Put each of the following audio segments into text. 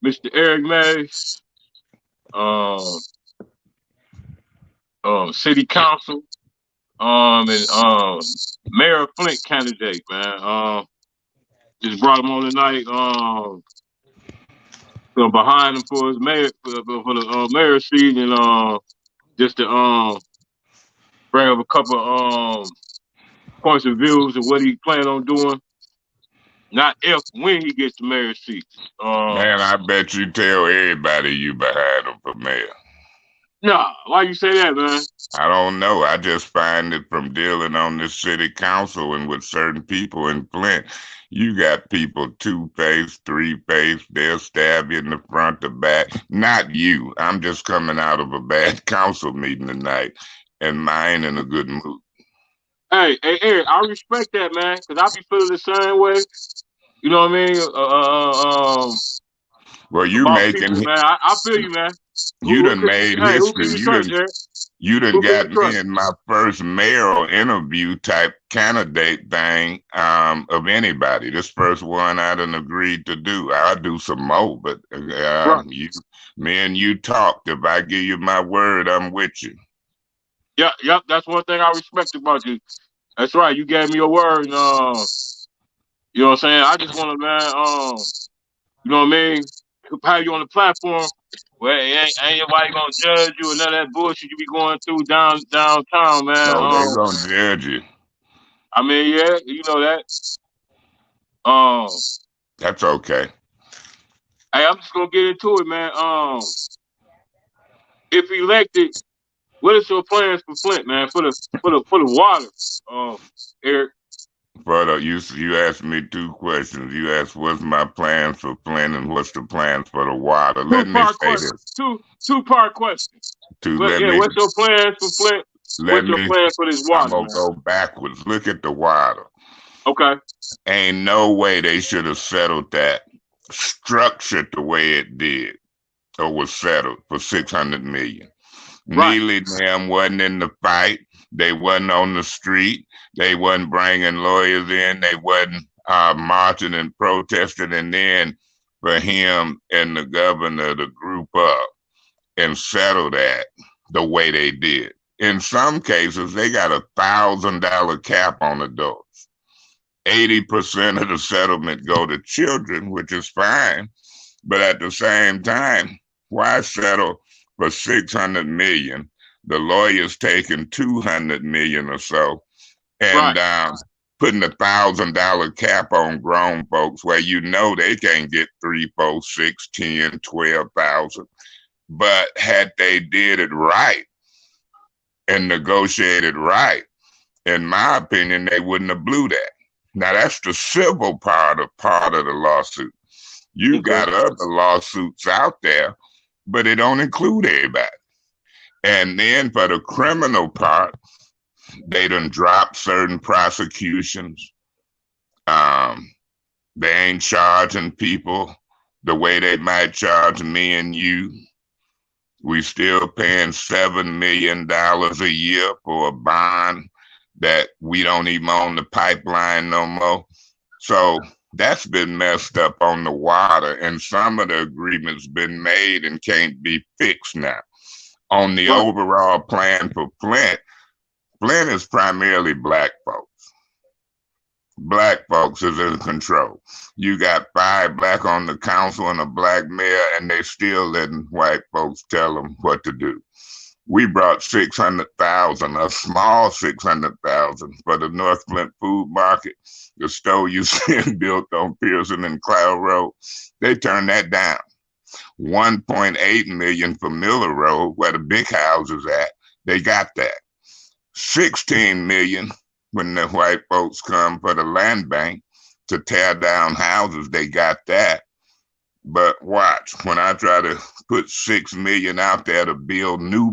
Mr. Eric MAYS, um, City Council, and Mayor Flint candidate, man. Just brought him on tonight. So behind him for his mayor for the mayor seat, and just to bring up a couple points of views of what he plan on doing. Not if, when he gets the mayor seat. Man, I bet you tell everybody you behind him for mayor. Nah, why you say that, man? I don't know. I just find it from dealing on this city council and with certain people in Flint. You got people two-faced, three-faced. They'll stab you in the front, the back. Not you. I'm just coming out of a bad council meeting tonight, and mine in a good mood. Hey, Eric, I respect that, man, because I be feeling the same way. You know what I mean? Well, you making people, man. I feel you, man. You done made history. You done got me in my first mayoral interview type candidate thing of anybody. This first one I done agreed to do. I'll do some more, but me and you talked. If I give you my word, I'm with you. Yep. That's one thing I respect about you. That's right. You gave me your word. And, you know what I'm saying? I just want to, man, you know what I mean? Have you on the platform where ain't nobody gonna judge you and none of that bullshit you be going through downtown, man. No, they gonna judge you. I mean, yeah, you know that. That's okay. Hey, I'm just gonna get into it, man. If elected, what is your plans for Flint, man? For the water, Eric. But you asked me two questions. You asked what's my plans for Flint and what's the plans for the water. Let me say this. Two-part question. What's your plans for Flint? What's your plan for this water? I'm gonna go backwards. Look at the water. Okay. Ain't no way they should have settled that, structured the way it did, or was settled for $600 million. Right. Neely them wasn't in the fight. They wasn't on the street. They wasn't bringing lawyers in. They wasn't marching and protesting. And then for him and the governor to group up and settle that the way they did. In some cases, they got $1,000 cap on the doors. 80% of the settlement go to children, which is fine. But at the same time, why settle for $600 million? The lawyers taking $200 million or so, and putting $1,000 cap on grown folks where you know they can't get 3, 4, 6, 10, 12,000. But had they did it right and negotiated right, in my opinion, they wouldn't have blew that. Now that's the civil part of the lawsuit. You got other lawsuits out there, but it don't include everybody. And then for the criminal part, they done dropped certain prosecutions. They ain't charging people the way they might charge me and you. We still paying $7 million a year for a bond that we don't even own the pipeline no more. So that's been messed up on the water, and some of the agreements been made and can't be fixed now. On the overall plan for Flint, Flint is primarily black folks. Black folks is in control. You got 5 black on the council and a black mayor, and they still letting white folks tell them what to do. We brought $600,000, a small $600,000 for the North Flint food market, the store you see built on Pearson and Cloud Road. They turned that down. $1.8 million for Miller Road, where the big house is at. They got that. $16 million when the white folks come for the land bank to tear down houses. They got that. But watch, when I try to put $6 million out there to build new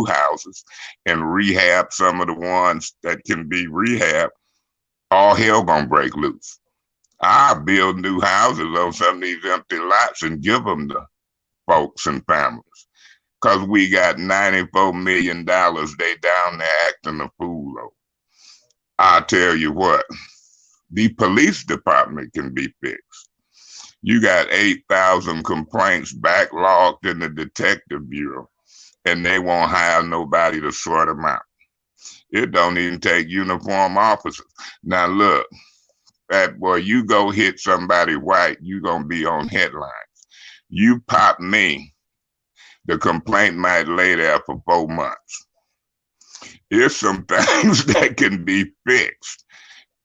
houses, and rehab some of the ones that can be rehabbed, all hell gonna break loose. I build new houses on some of these empty lots and give them to folks and families. Because we got $94 million they down there acting a fool over. I'll tell you what, the police department can be fixed. You got 8,000 complaints backlogged in the detective bureau, and they won't hire nobody to sort them out. It don't even take uniform officers. Now look, that boy, you go hit somebody white, you gonna be on headlines. You pop me, the complaint might lay there for 4 months. There's some things that can be fixed,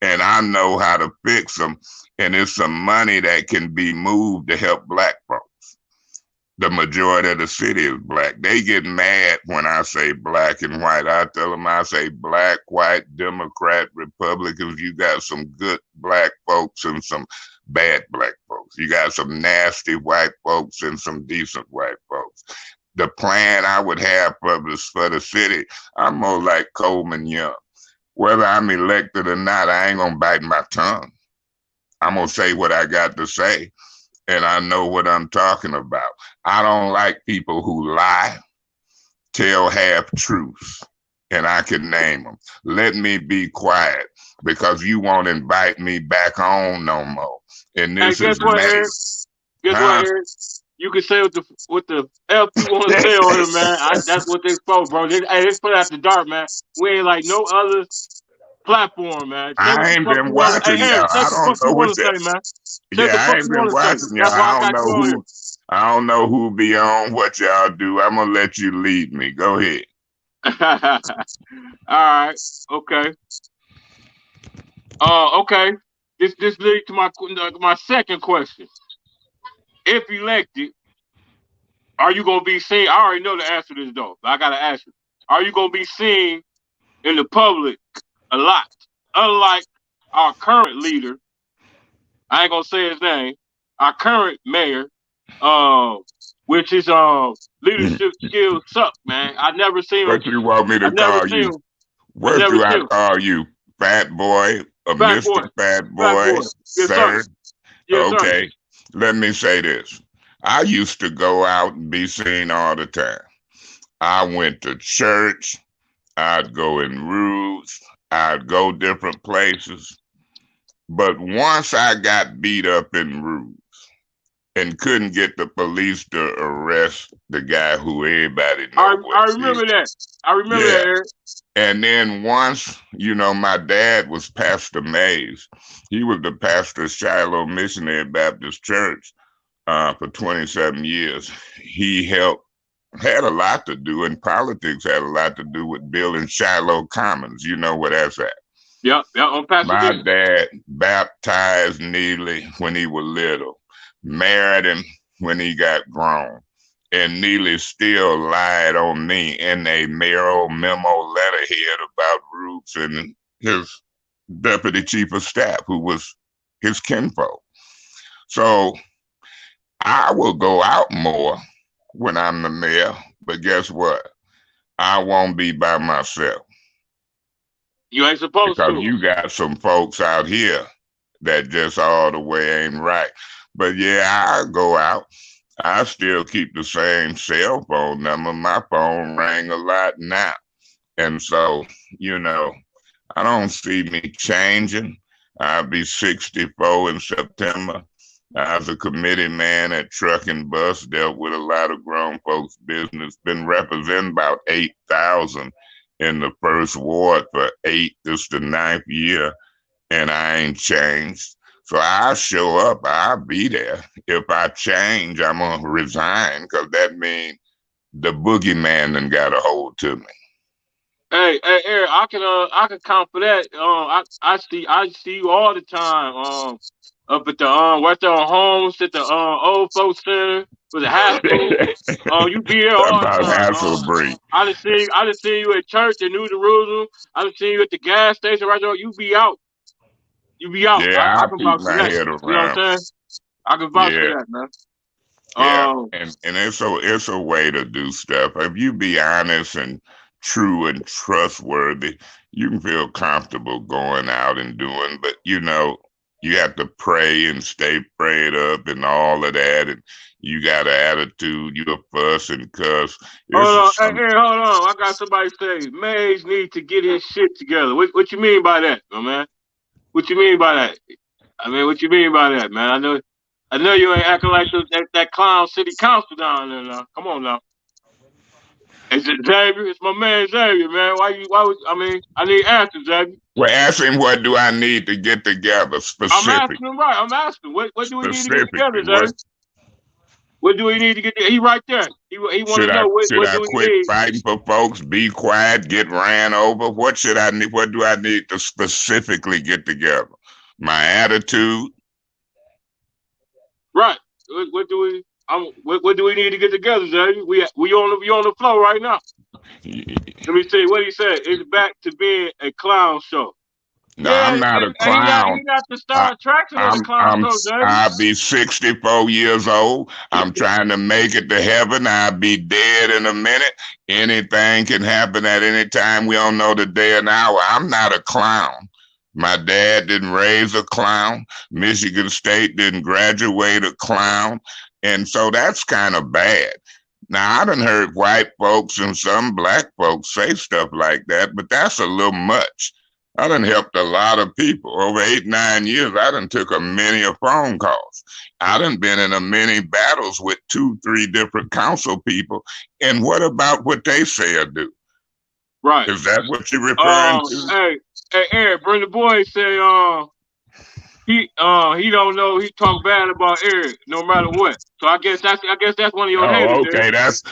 and I know how to fix them. And there's some money that can be moved to help black folks. The majority of the city is black. They get mad when I say black and white. I tell them I say black, white, Democrat, Republicans. You got some good black folks and some bad black folks. You got some nasty white folks and some decent white folks. The plan I would have for the city, I'm more like Coleman Young. Whether I'm elected or not, I ain't gonna bite my tongue. I'm gonna say what I got to say, and I know what I'm talking about. I don't like people who lie, tell half truths, and I can name them. Let me be quiet because you won't invite me back on no more. And this guess is what, Eric? Guess what, Eric? You can say what the F you want to say on it, man. That's what they for, bro. It's put after dark, man. We ain't like no other platform, man. Say what I the ain't fuck been you want to. watching Hey, y'all. Eric, say I what the don't fuck know you what want to that. say, man. Say what Yeah, the I fuck ain't you been want to say. watching y'all. That's why I I don't got you know on who. I don't know who be on what y'all do. I'm gonna let you lead me. Go ahead. here. All right. Okay. Okay. This leads to my second question. If elected, are you gonna be seen? I already know the answer to this though, but I gotta ask you. Are you gonna be seen in the public a lot? Unlike our current leader, I ain't gonna say his name, our current mayor, uh, which is leadership skills suck, man. I never seen him. What you want me I to never call seen you? him. I What never do I seen him. call you? Fat boy or Fat Mr. boy. Fat Fat boy? boy. Yes, sir. Sir? Yes, sir. Okay. Let me say this. I used to go out and be seen all the time. I went to church. I'd go in roots. I'd go different places. But once I got beat up in roots and couldn't get the police to arrest the guy who everybody know I was remember it. that. I remember that, Yeah. Eric. And then once, my dad was Pastor MAYS. He was the pastor of Shiloh Missionary Baptist Church for 27 years. He had a lot to do, and politics had a lot to do with building Shiloh Commons. You know where that's at. Yep, on My Pasadena. dad baptized Neely when he was little, married him when he got grown. And Neely still lied on me in a mayoral memo letterhead about Roots and his deputy chief of staff, who was his kinfolk. So I will go out more when I'm the mayor, but guess what? I won't be by myself You ain't supposed because to. you got some folks out here that just all the way ain't right. But yeah, I go out. I still keep the same cell phone number. My phone rang a lot now. And so, you know, I don't see me changing. I'll be 64 in September. I was a committee man at Truck and Bus, dealt with a lot of grown folks' business, been representing about 8,000 in the first ward for this the ninth year, and I ain't changed. So I show up, I'll be there. If I change, I'm gonna resign because that means the boogeyman done got a hold to me. Hey, Eric, I can count for that. I see you all the time. Up at the right there on Holmes at the old folks center with the Haskell. You be there all the About time. Hasselbree. I done seen you at church in New Jerusalem. I done seen you at the gas station right there. You be out. You be out. Yeah, I I can keep vouch for my that. head You know what around. I'm saying? I can vouch for Yeah, that, man. yeah. Um, And it's a way to do stuff. If you be honest and true and trustworthy, you can feel comfortable going out and doing, but you have to pray and stay prayed up and all of that, and you got an attitude, you a fuss and cuss. This Hold on, is hey, some hold on. I got somebody say Mays need to get his shit together. What you mean by that, my man? What you mean by that? I mean, what you mean by that, man? I know. I know you ain't acting like that clown city council down there now. Come on now. It's Xavier. It's my man Xavier, man. Why would I mean? I need answers, Xavier. Well, ask him what do I need to get together I'm specific. asking him right. I'm asking. What do we need to get together, Specifically, Xavier? what What do we need to get together? He right there. He want to know should what I do we quit need? fighting for folks? Be quiet, get ran over? What should I need? What do I need to specifically get together? My attitude. Right. What do we? What do we need to get together, Xavier? We on the flow right now. Let me see what he said. It's back to being a clown show. No, Yeah, I'm not a and clown. he got the I, star attraction of the clown I'm show, Xavier. I'll be 64 years old. I'm trying to make it to heaven. I'll be dead in a minute. Anything can happen at any time. We don't know the day and hour. I'm not a clown. My dad didn't raise a clown. Michigan State didn't graduate a clown. And so that's kind of bad. Now, I done heard white folks and some black folks say stuff like that, but that's a little much. I done helped a lot of people. Over 8, 9 years, I done took a many of phone calls. I done been in a many battles with 2, 3 different council people. And what about what they say or do? Right. Is that what you're referring to? Hey, Eric, Brenda Boy say he don't know. He talk bad about Eric no matter what. So I guess that's one of your haters. Oh, okay.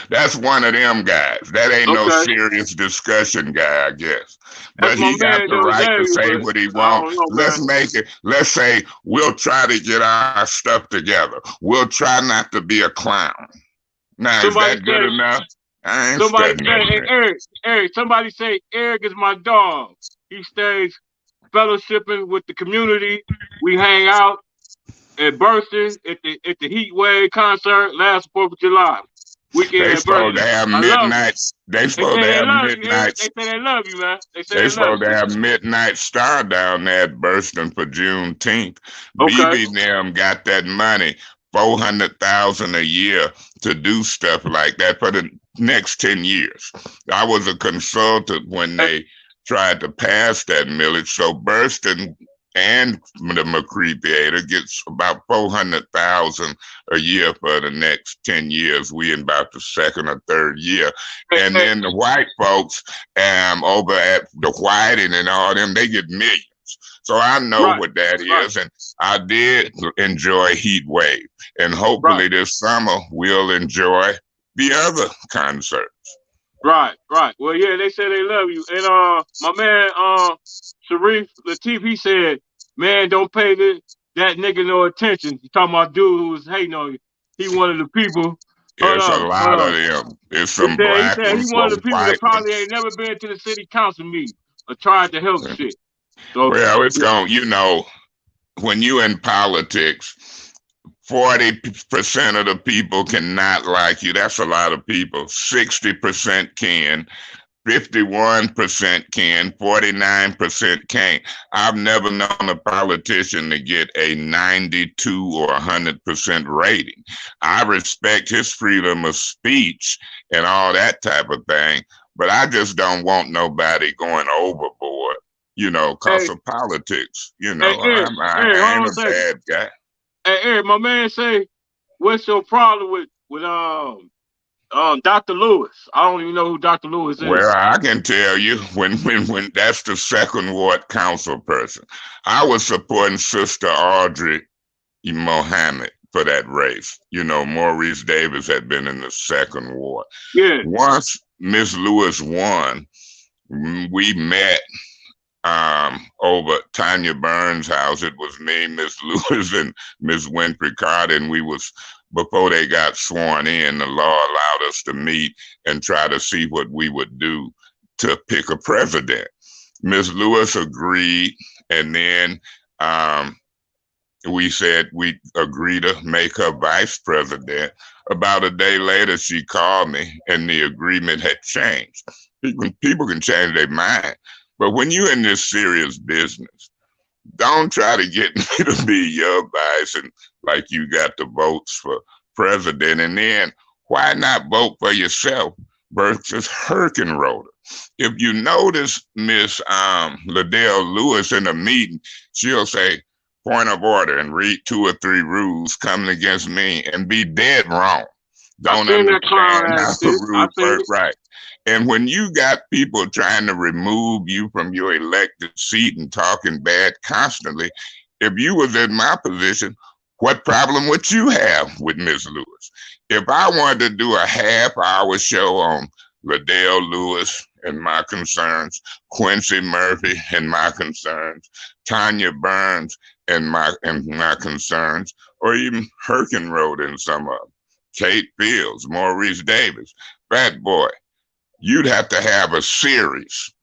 That's one of them guys. That ain't no Okay. serious discussion guy, I guess. That's But my he got man, the though, right to Xavier, say but what he I wants. don't know, Let's man. make it. Let's say we'll try to get our stuff together. We'll try not to be a clown. Now, Somebody is that good enough? I ain't somebody studying say, hey, that. Eric, somebody say Eric is my dog. He stays fellowshipping with the community. We hang out at Burston at the Heat Wave concert last 4th of July. Weekend They at supposed to Burston. have I love midnight. They They supposed say to they have love you, Eric. midnight. They say they love you, man. They say They they love supposed to have midnight star down there at Burston for Juneteenth. you. Okay. BB and them got that money, 400,000 a year to do stuff like that for the next 10 years. I was a consultant when they tried to pass that millage. So Burston and the McCree Theater gets about 400,000 a year for the next 10 years. We in about the second or third year. And then the white folks over at the Whiting and all them, they get millions. So I know what that is. And I did enjoy Heat Wave. And hopefully this summer we'll enjoy the other concerts. Right. Well, yeah, they say they love you. And my man Sharif Latif, he said, man, don't pay that nigga no attention. He talking about dude who was hating on you. He one of the people. It's a lot of them. It's some black He said he ones, one of the some people that white probably ones. ain't never been to the city council meeting or tried to help shit. So well, it's going, when you in politics, 40% of the people cannot like you. That's a lot of people. 60% can. 51% can, 49% can't. I've never known a politician to get a 92 or 100% rating. I respect his freedom of speech and all that type of thing, but I just don't want nobody going overboard, because of politics. Eric, I ain't a bad guy. Hey, Eric, my man say, what's your problem with Dr. Lewis? I don't even know who Dr. Lewis is. Well, I can tell you when that's the second ward council person. I was supporting Sister Audrey Mohammed for that race. Maurice Davis had been in the second ward. Yeah. Once Miss Lewis won, we met over Tanya Burns' house. It was me, Miss Lewis, and Miss Winfrey Carter, and we was, before they got sworn in, the law allowed us to meet and try to see what we would do to pick a president. Miss Lewis agreed, and then we said we agreed to make her vice president. About a day later, she called me, and the agreement had changed. People can change their mind, but when you're in this serious business, don't try to get me to be your vice and like you got the votes for president. And then why not vote for yourself versus Herkenroder? If you notice Miss Liddell Lewis in a meeting, she'll say, point of order and read 2 or 3 rules coming against me and be dead wrong. I Don't seen that clown understand ass how the shit. I rules seen work it. right. And when you got people trying to remove you from your elected seat and talking bad constantly, if you was in my position, what problem would you have with Miss Lewis? If I wanted to do a half-hour show on Liddell Lewis and my concerns, Quincy Murphy and my concerns, Tanya Burns and my concerns, or even Herkenrode and some of them, Kate Fields, Maurice Davis, Fat Boy, you'd have to have a series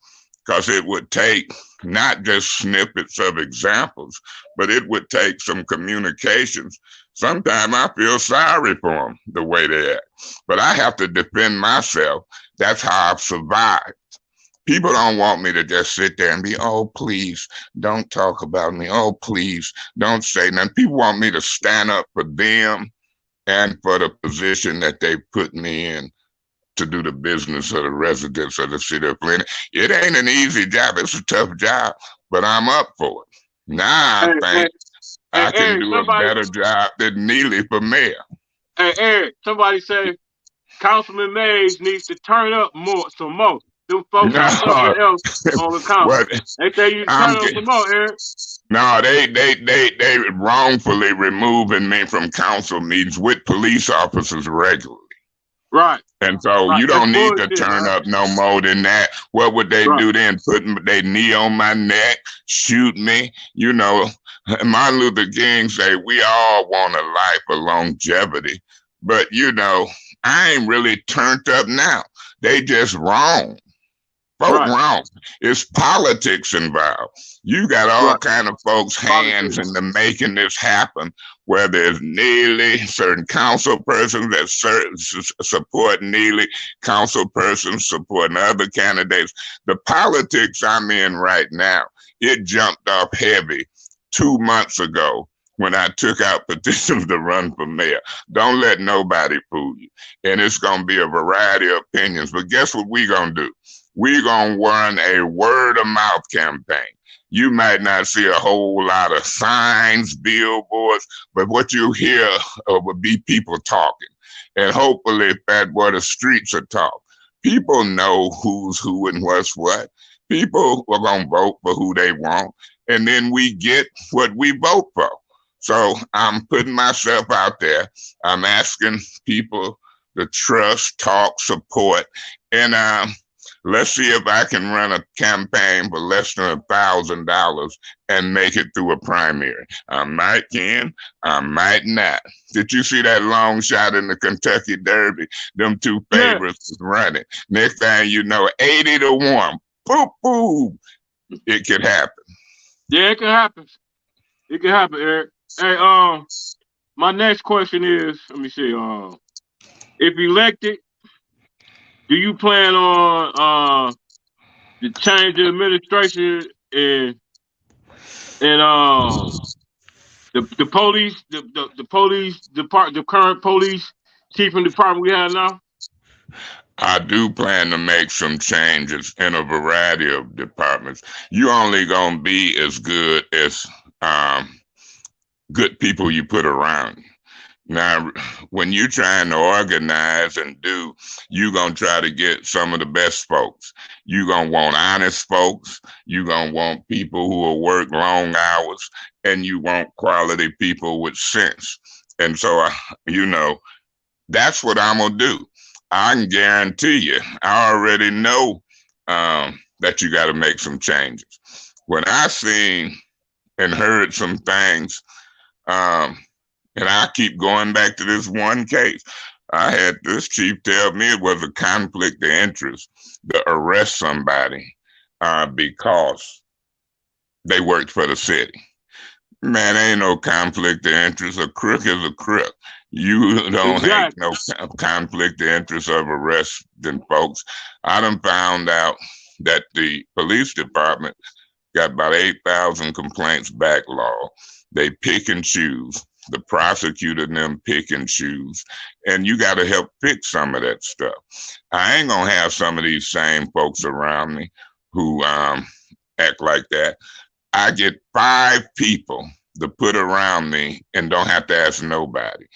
because it would take not just snippets of examples, but it would take some communications. Sometimes I feel sorry for them the way they act, but I have to defend myself. That's how I've survived. People don't want me to just sit there and be, oh, please don't talk about me. Oh, please don't say nothing. People want me to stand up for them and for the position that they put me in to do the business of the residents of the city of Flint. It ain't an easy job. It's a tough job, but I'm up for it. Now I Hey, think hey, I can hey, do a somebody, better job than Neely for mayor. hey, Eric, somebody say Councilman Mays needs to turn up some more. Them folks got something No, else on the council. what They say you I'm turn up some more, Eric. no, they wrongfully removing me from council meetings with police officers regularly. Right, And so right. you That's don't need to bullshit, turn man. up no more than that. What would they Right, do then? Put their knee on my neck, shoot me? You know, Martin Luther King say we all want a life of longevity, but you know, I ain't really turned up now. They just wrong. Vote right, wrong. It's politics involved. You got all right. kind of folks' hands Politics. in the making this happen, where there's Neely, certain council persons that support Neely, council persons supporting other candidates. The politics I'm in right now, it jumped off heavy 2 months ago when I took out petitions to run for mayor. Don't let nobody fool you. And it's going to be a variety of opinions. But guess what we're going to do? We're going to run a word of mouth campaign. You might not see a whole lot of signs, billboards, but what you hear will be people talking. And hopefully, Fat Boy, the streets will talk. People know who's who and what's what. People are going to vote for who they want. And then we get what we vote for. So I'm putting myself out there. I'm asking people to trust, talk, support, and let's see if I can run a campaign for less than $1,000 and make it through a primary. I might can, I might not. Did you see that long shot in the Kentucky Derby? Them two Yeah, favorites was running. Next thing you know, 80-1. Boop, boop. It could happen. yeah, it can happen. It can happen, Eric. Hey, my next question is, let me see, if elected, do you plan on to change the administration and the police the police department, the current police chief and department we have now? I do plan to make some changes in a variety of departments. You only gonna be as good as good people you put around you. Now, when you're trying to organize and do, you're going to try to get some of the best folks. You're going to want honest folks. You're going to want people who will work long hours, and you want quality people with sense. And so, you know, that's what I'm going to do. I can guarantee you, I already know that you got to make some changes. When I seen and heard some things, and I keep going back to this one case. I had this chief tell me it was a conflict of interest to arrest somebody because they worked for the city. Man, ain't no conflict of interest. A crook is a crook. You don't have Exactly. no conflict of interest of arresting folks. I done found out that the police department got about 8,000 complaints backlog. They pick and choose. The prosecutor and them pick and choose. And you got to help fix some of that stuff. I ain't going to have some of these same folks around me who act like that. I get 5 people to put around me and don't have to ask nobody.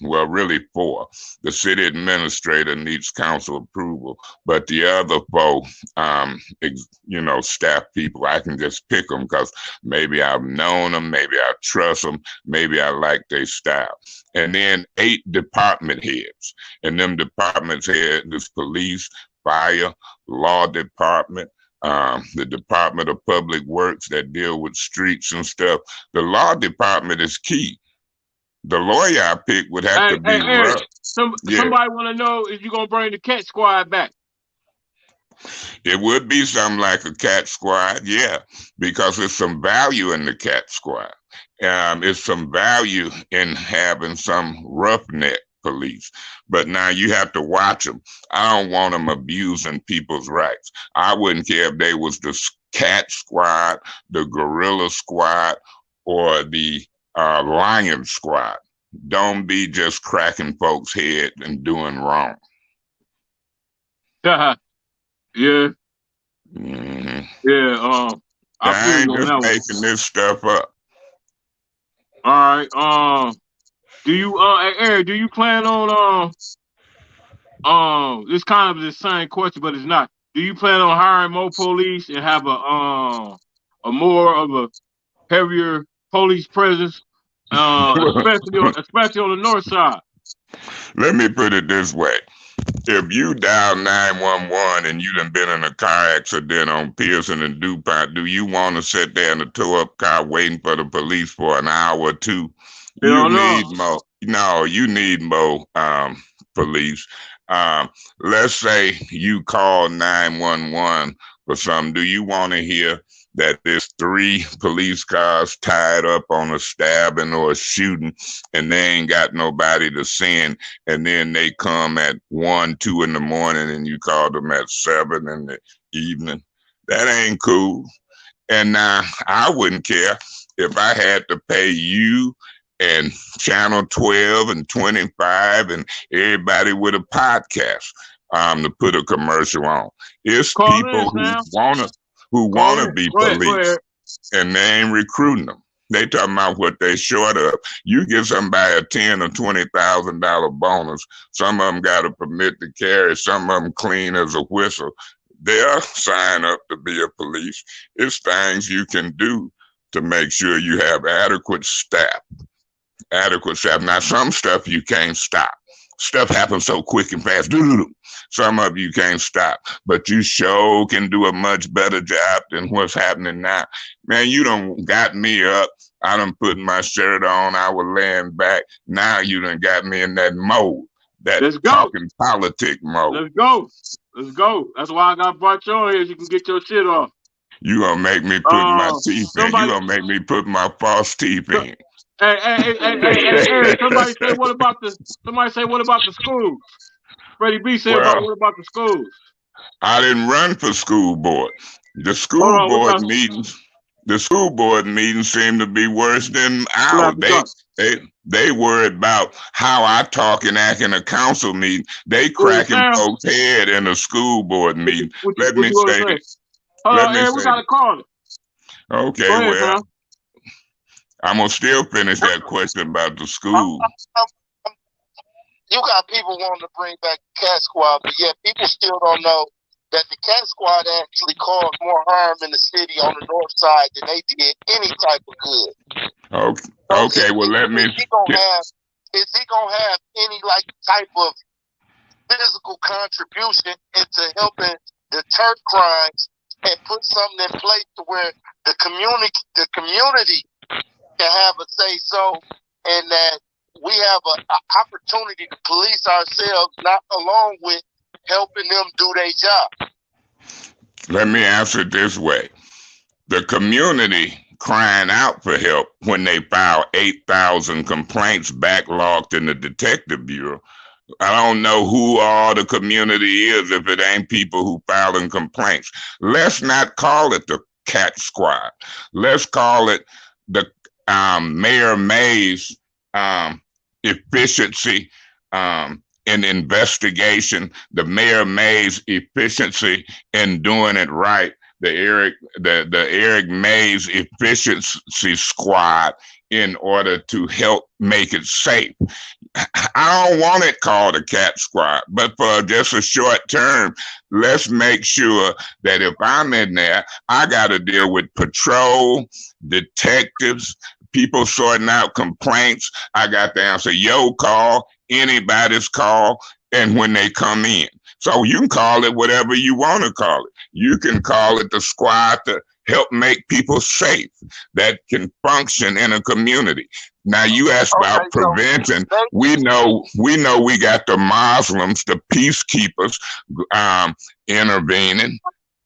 Well, really four. The city administrator needs council approval, but the other four, staff people, I can just pick them because maybe I've known them, maybe I trust them, maybe I like their style. And then 8 department heads, and them department heads is police, fire, law department, the Department of Public Works that deal with streets and stuff. The law department is key. The lawyer I picked would have to be rough. Somebody want to know if you're going to bring the cat squad back. It would be something like a cat squad, yeah, because there's some value in the cat squad. It's some value in having some roughneck police. But now you have to watch them. I don't want them abusing people's rights. I wouldn't care if they was the cat squad, the gorilla squad, or the lion squad. Don't be just cracking folks' head and doing wrong. Yeah. Mm-hmm. Yeah. I ain't just making this stuff up. All right. Do you Aaron, do you plan on this kind of the same question, but it's not. Do you plan on hiring more police and have a more of a heavier police presence, especially on the north side? Let me put it this way. If you dial 911 and you done been in a car accident on Pearson and DuPont, do you want to sit there in a tow-up car waiting for the police for an hour or two? You need more. No, you need more police. Let's say you call 911 for something. Do you want to hear that there's 3 police cars tied up on a stabbing or a shooting and they ain't got nobody to send, and then they come at 1, 2 in the morning and you call them at 7 in the evening? That ain't cool. And now I wouldn't care if I had to pay you and Channel 12 and 25 and everybody with a podcast to put a commercial on. It's people who wanna be police, and they ain't recruiting them. They talking about what they short of. You give somebody a $10,000 or $20,000 bonus. Some of them got a permit to carry. Some of them clean as a whistle. They'll sign up to be a police. It's things you can do to make sure you have adequate staff. Now, some stuff you can't stop. Stuff happens so quick and fast. Some of you can't stop, but you sure can do a much better job than what's happening now. Man, you done got me up. I done put my shirt on. I was laying back. Now you done got me in that mode, that talking politic mode. Let's go. That's why I brought you on here so you can get your shit off. You gonna make me put my teeth in. You gonna make me put my false teeth in. Hey, somebody say what about the schools? Freddie B said what about the schools? I didn't run for school board. The school board meetings seem to be worse than ours. They worried about how I talk and act in a council meeting. They cracking folks' head in a school board meeting. Let me say this. Aaron, we gotta call it. Okay, well, I'm gonna still finish that question about the school. You got people wanting to bring back the cat squad, but yet people still don't know that the cat squad actually caused more harm in the city on the north side than they did any type of good. Okay. Well, let me. Is he gonna have any type of physical contribution into helping deter crimes and put something in place to where the community can have a say so, and that we have an opportunity to police ourselves, not along with helping them do their job? Let me answer it this way. The community crying out for help when they file 8,000 complaints backlogged in the Detective Bureau. I don't know who all the community is if it ain't people who filing complaints. Let's not call it the cat squad. Let's call it the Mayor MAYS efficiency in investigation, the Mayor MAYS efficiency in doing it right, the Eric MAYS efficiency squad in order to help make it safe. I don't want it called a cat squad, but for just a short term, let's make sure that if I'm in there, I got to deal with patrol, detectives, people sorting out complaints. I got to answer your call, anybody's call, and when they come in. So you can call it whatever you want to call it. You can call it the squad to help make people safe that can function in a community. Now you asked about prevention. We know we got the Muslims, the peacekeepers intervening.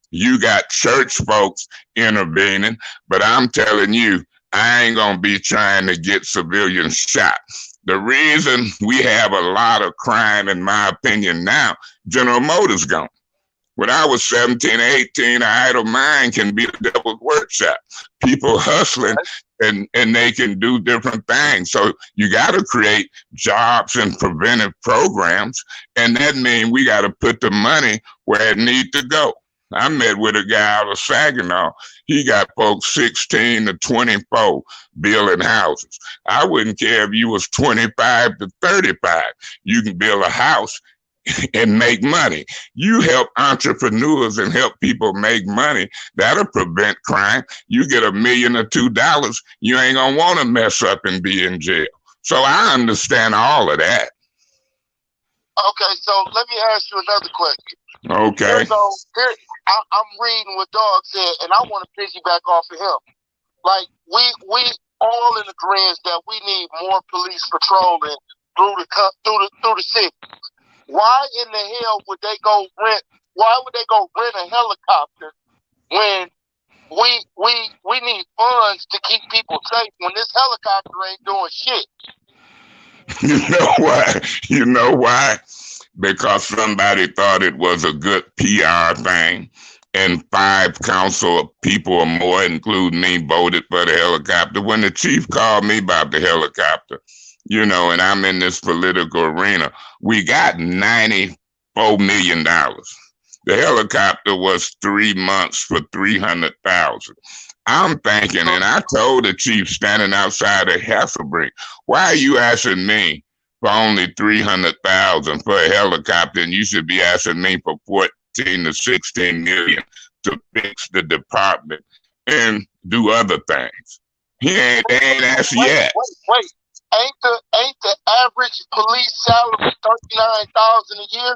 You got church folks intervening, but I'm telling you, I ain't gonna be trying to get civilians shot. The reason we have a lot of crime, in my opinion, now, General Motors gone. When I was 17, 18, an idle mind can be the devil's workshop. People hustling and they can do different things. So you got to create jobs and preventive programs. And that means we got to put the money where it needs to go. I met with a guy out of Saginaw. He got folks 16 to 24 building houses. I wouldn't care if you was 25 to 35. You can build a house and make money. You help entrepreneurs and help people make money. That'll prevent crime. You get $1 million or $2, you ain't gonna want to mess up and be in jail. So I understand all of that. Okay, so let me ask you another question. Okay. So I'm reading what Dog said, and I want to piggyback off of him. Like we all in agreement that we need more police patrolling through the city. Why in the hell would they go rent? Why would they go rent a helicopter when we need funds to keep people safe when this helicopter ain't doing shit? You know why? You know why? Because somebody thought it was a good PR thing, and 5 council people or more, including me, voted for the helicopter. When the chief called me about the helicopter, you know, and I'm in this political arena, we got $94 million. The helicopter was 3 months for $300,000. I'm thinking, and I told the chief standing outside of Hasselbrink, why are you asking me for only $300,000 for a helicopter, and you should be asking me for 14 to 16 million to fix the department and do other things? They ain't asked yet. Wait. Ain't the average police salary $39,000 a year?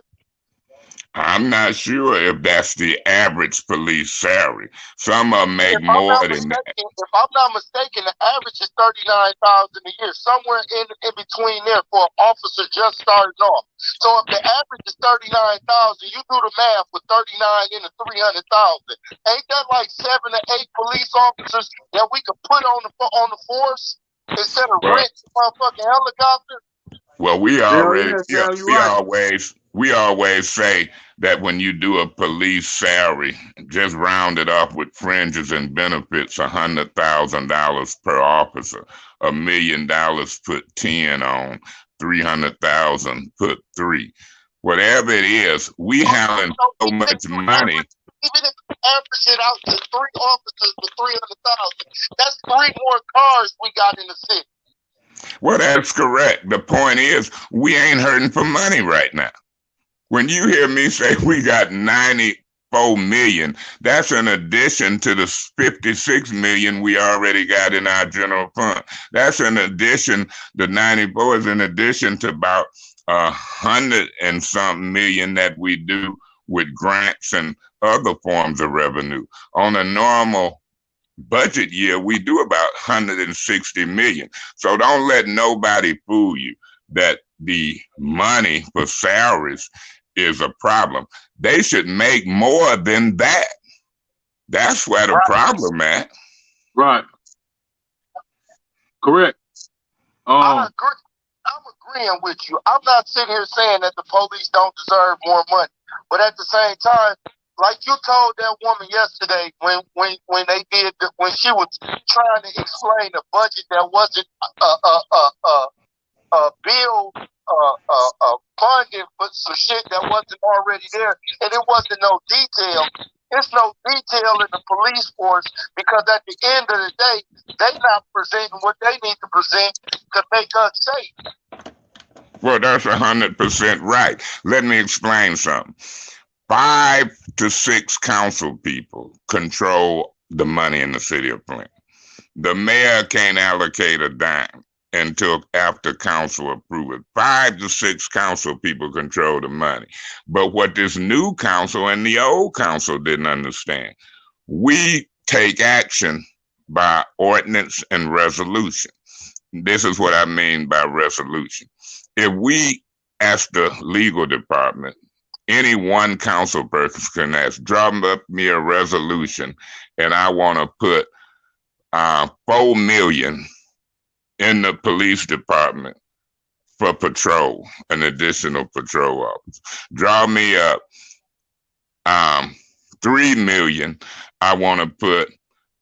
I'm not sure if that's the average police salary. Some of them make more than that. If I'm not mistaken, the average is $39,000 a year, somewhere in between there for an officer just starting off. So if the average is $39,000, you do the math with 39 into 300,000. Ain't that like 7 to 8 police officers that we could put on the force instead of renting a motherfucking helicopter? Well, we always say that when you do a police salary, just round it up with fringes and benefits, $100,000 per officer, $1 million put 10 on, 300,000 put 3. Whatever it is, we having so much money. Even if you average it out to 3 officers for 300,000, that's 3 more cars we got in the city. Well, that's correct. The point is, we ain't hurting for money right now. When you hear me say we got 94 million, that's in addition to the 56 million we already got in our general fund. That's in addition, the 94 is in addition to about 100 and something million that we do with grants and other forms of revenue. On a normal budget year, we do about 160 million. So don't let nobody fool you that the money for salaries is a problem. They should make more than that. That's where the problem at. Right. Correct. I'm agreeing with you. I'm not sitting here saying that the police don't deserve more money, but at the same time, like you told that woman yesterday when she was trying to explain a budget that wasn't bill funding for some shit that wasn't already there, and it wasn't no detail. It's no detail in the police force because at the end of the day, they not presenting what they need to present to make us safe. Well, that's 100% right. Let me explain something. 5 to 6 council people control the money in the city of Flint. The mayor can't allocate a dime until after council approve it. 5 to 6 council people control the money. But what this new council and the old council didn't understand, we take action by ordinance and resolution. This is what I mean by resolution. If we ask the legal department, any one council person can ask, draw up me a resolution, and I want to put $4 million in the police department for patrol, an additional patrol officer. Draw me up $3 million. I want to put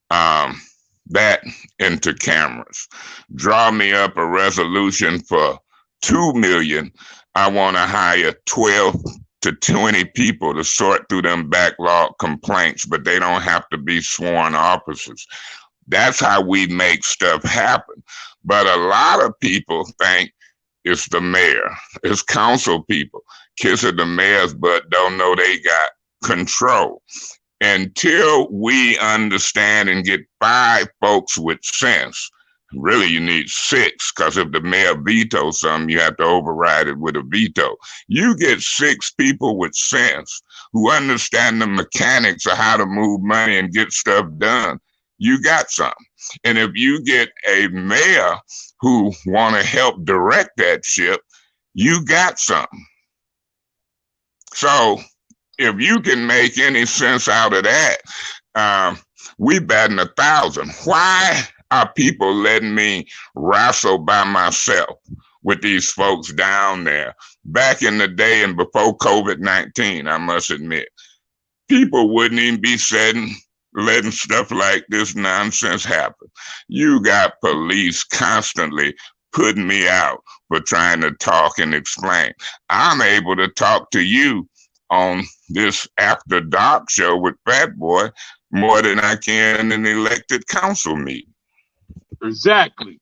that into cameras. Draw me up a resolution for $2 million. I want to hire 12 to 20 people to sort through them backlog complaints, but they don't have to be sworn officers. That's how we make stuff happen. But a lot of people think it's the mayor, it's council people kissing the mayor's butt, don't know they got control. Until we understand and get 5 folks with sense, really you need 6, because if the mayor vetoes something, you have to override it with a veto. You get 6 people with sense who understand the mechanics of how to move money and get stuff done, you got something. And if you get a mayor who want to help direct that ship, you got something. So if you can make any sense out of that, we batting 1,000. Why are people letting me wrestle by myself with these folks down there? Back in the day and before COVID-19, I must admit, people wouldn't even be letting stuff like this nonsense happen. You got police constantly putting me out for trying to talk and explain. I'm able to talk to you on this After Dark show with Fat Boy more than I can in an elected council meeting. Exactly.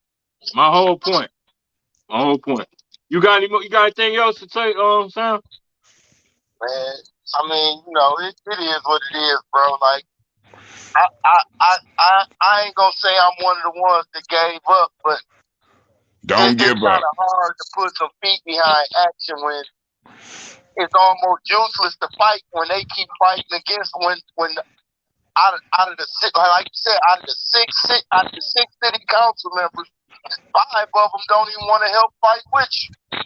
My whole point. You got anything else to say, Sam? Man, I mean, you know, it is what it is, bro. Like, I ain't gonna say I'm one of the ones that gave up, but don't give up. It's kind of hard to put some feet behind action when it's almost useless to fight when they keep fighting against when out of the six, like you said, out of the six city council members, 5 of them don't even want to help fight with you.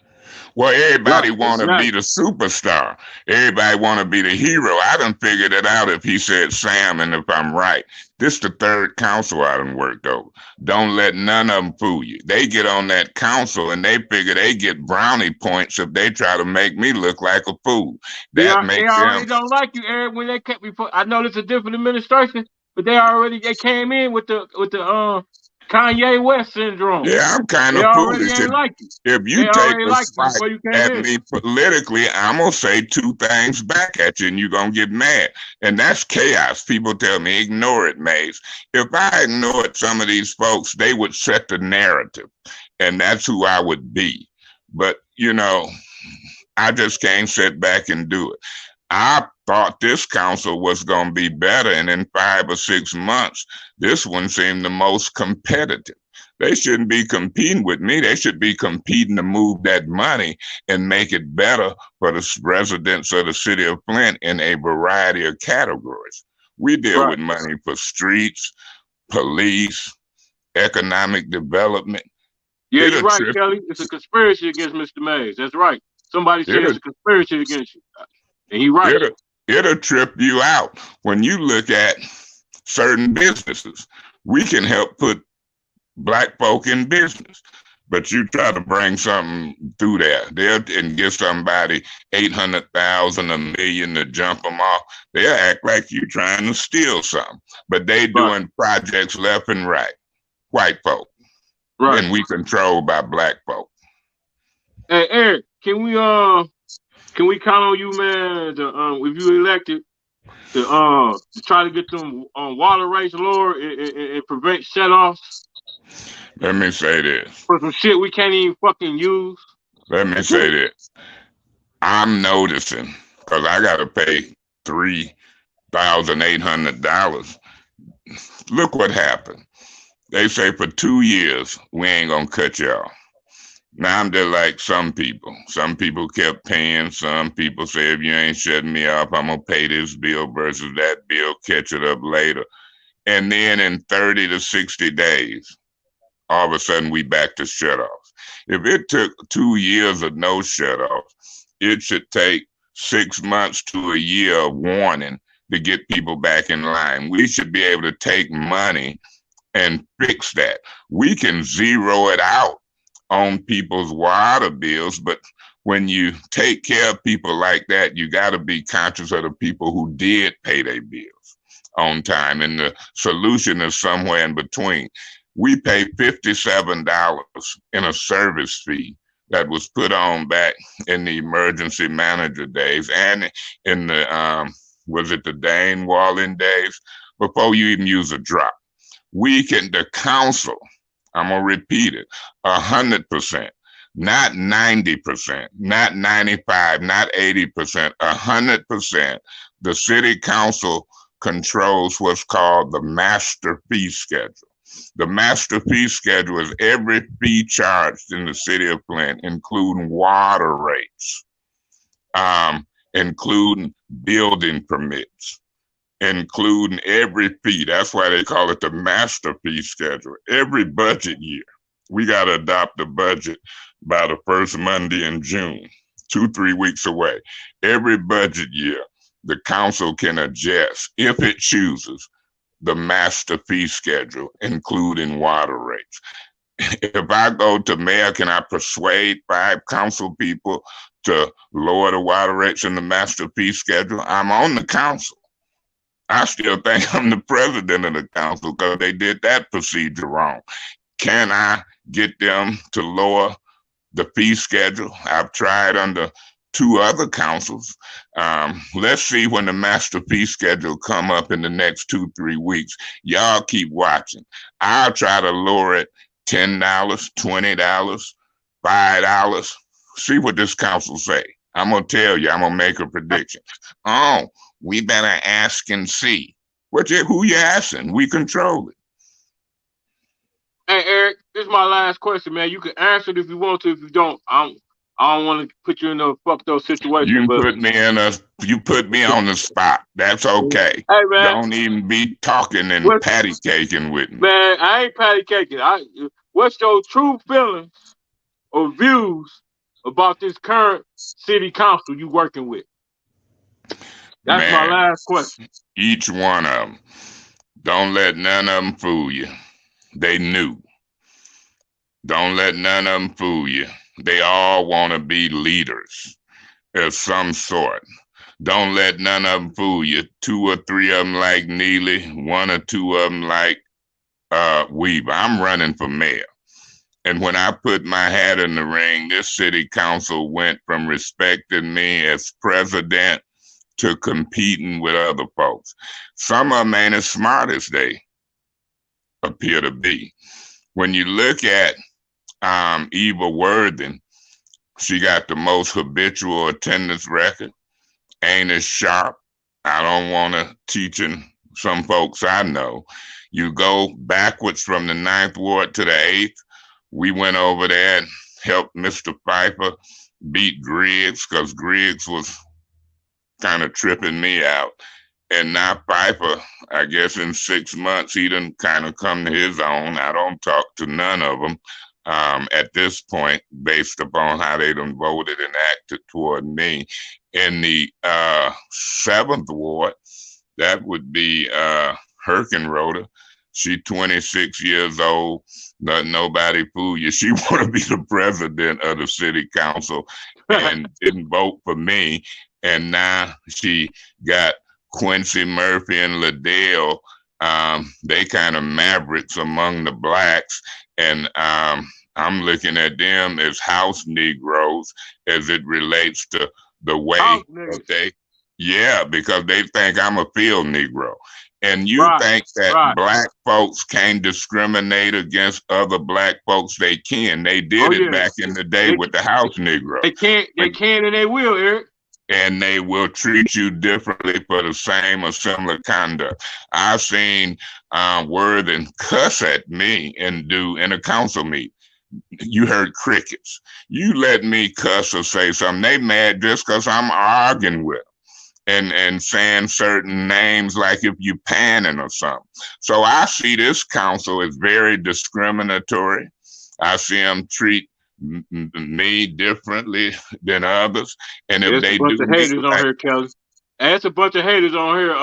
Well, everybody want to be the superstar. Everybody want to be the hero. I done figured it out if he said Sam, and if I'm right. This the 3rd council I done worked over. Don't let none of them fool you. They get on that council and they figure they get brownie points if they try to make me look like a fool. They already don't like you, Eric. When they kept me, I know it's a different administration, but they came in with the Kanye West syndrome. Yeah, I'm kind of foolish. If you take a spike at me politically, I'm going to say 2 things back at you and you're going to get mad. And that's chaos. People tell me, ignore it, MAYS. If I ignored some of these folks, they would set the narrative. And that's who I would be. But, you know, I just can't sit back and do it. I thought this council was going to be better, and in 5 or 6 months, this one seemed the most competitive. They shouldn't be competing with me. They should be competing to move that money and make it better for the residents of the city of Flint in a variety of categories. We deal with money for streets, police, economic development. Yeah, you're right, Kelly. It's a conspiracy against Mr. MAYS. That's right. Somebody said it's a conspiracy against you. And he right. It'll trip you out when you look at certain businesses. We can help put Black folk in business, but you try to bring something through there and give somebody 800,000, $1 million to jump them off. They'll act like you trying to steal something, but they doing projects left and right. White folk, and we controlled by Black folk. Hey, Eric, can we count on you, man? If you elected, to try to get them water rates lower and prevent shut-offs Let me say this. for some shit we can't even fucking use? Let me say this. I'm noticing because I got to pay $3,800. Look what happened. They say for 2 years we ain't gonna cut y'all. Now I'm just like some people. Some people kept paying. Some people say if you ain't shutting me off, I'm gonna pay this bill versus that bill. Catch it up later. And then in 30 to 60 days, all of a sudden we back to shutoffs. If it took 2 years of no shutoffs, it should take 6 months to a year of warning to get people back in line. We should be able to take money and fix that. We can zero it out on people's water bills, but when you take care of people like that, you got to be conscious of the people who did pay their bills on time, and the solution is somewhere in between. We pay $57 in a service fee that was put on back in the emergency manager days and in the was it the Dane Walling days, before you even use a drop. The council, I'm gonna repeat it, 100%, not 90%, not 95, not 80%, 100%. The city council controls what's called the master fee schedule. The master fee schedule is every fee charged in the city of Flint, including water rates, including building permits, including every fee. That's why they call it the master fee schedule. Every budget year, we got to adopt a budget by the first Monday in June, 2-3 weeks away. Every budget year, the council can adjust, if it chooses, the master fee schedule, including water rates. If I go to mayor, can I persuade 5 council people to lower the water rates in the master fee schedule? I'm on the council. I still think I'm the president of the council because they did that procedure wrong. Can I get them to lower the fee schedule? I've tried under 2 other councils. Let's see when the master fee schedule come up in the next 2-3 weeks. Y'all keep watching. I'll try to lower it $10, $20, $5. See what this council say. I'm gonna tell you. I'm gonna make a prediction. Oh, we better ask and see. Who you asking? We control it. Hey, Eric, this is my last question, man. You can answer it if you want to. If you don't, I don't want to put you in a fucked up situation. You put me on the spot. That's okay. Hey, man. Don't even be talking and patty caking with me. Man, I ain't patty caking. What's your true feelings or views about this current city council you working with? That's my last question. Each one of them. Don't let none of them fool you. They knew. Don't let none of them fool you. They all want to be leaders of some sort. Don't let none of them fool you. 2 or 3 of them like Neely, 1 or 2 of them like Weaver. I'm running for mayor. And when I put my hat in the ring, this city council went from respecting me as president to competing with other folks. Some of them ain't as smart as they appear to be. When you look at Eva Worthing, she got the most habitual attendance record, ain't as sharp. I don't want to teaching some folks I know. You go backwards from the 9th Ward to the 8th. We went over there and helped Mr. Pfeiffer beat Griggs because Griggs was kind of tripping me out. And now Pfeiffer, I guess in 6 months, he done kind of come to his own. I don't talk to none of them at this point, based upon how they done voted and acted toward me. In the 7th Ward, that would be Herkenroder. She 26 years old. Nobody fool you. She want to be the president of the city council and didn't vote for me. And now she got Quincy Murphy and Liddell. They kind of mavericks among the blacks. And I'm looking at them as house Negroes as it relates to the way that Yeah, because they think I'm a field Negro. And you Right, think that right. black folks can't discriminate against other black folks. They can. They Oh did it yeah. back in the day They with the house Negro. they can and they will, Eric. And they will treat you differently for the same or similar conduct. I've seen Worthen cuss at me and do in a council meeting. You heard crickets. You let me cuss or say something. They mad just because I'm arguing with them and saying certain names like if you panning or something. So I see this council as very discriminatory. I see them treat me differently than others. And if There's a they bunch do of me haters on like, here, Kelly. There's a bunch of haters on here,